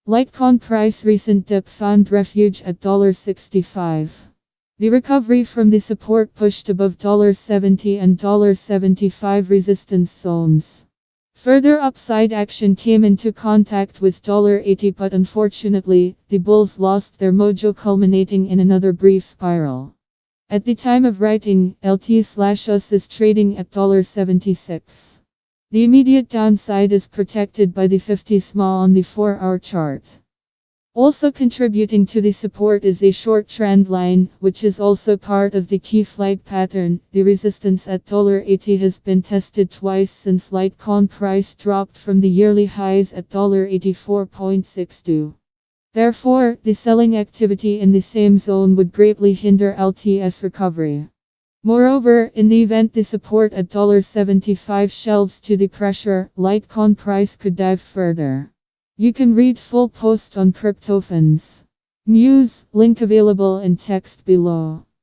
Litecoin price recent dip found refuge at $65. The recovery from the support pushed above $70 and $75 resistance zones. Further upside action came into contact with $80, but unfortunately, the bulls lost their mojo, culminating in another brief spiral. At the time of writing, LT/US is trading at $76. The immediate downside is protected by the 50 small on the 4-hour chart. Also contributing to the support is a short trend line, which is also part of the key flag pattern. The resistance at $80 has been tested twice since Litecoin price dropped from the yearly highs at $84.62. Therefore, the selling activity in the same zone would greatly hinder LTS recovery. Moreover, in the event the support at $75 shelves to the pressure, Litecoin price could dive further. You can read full post on CryptoFans News, link available in text below.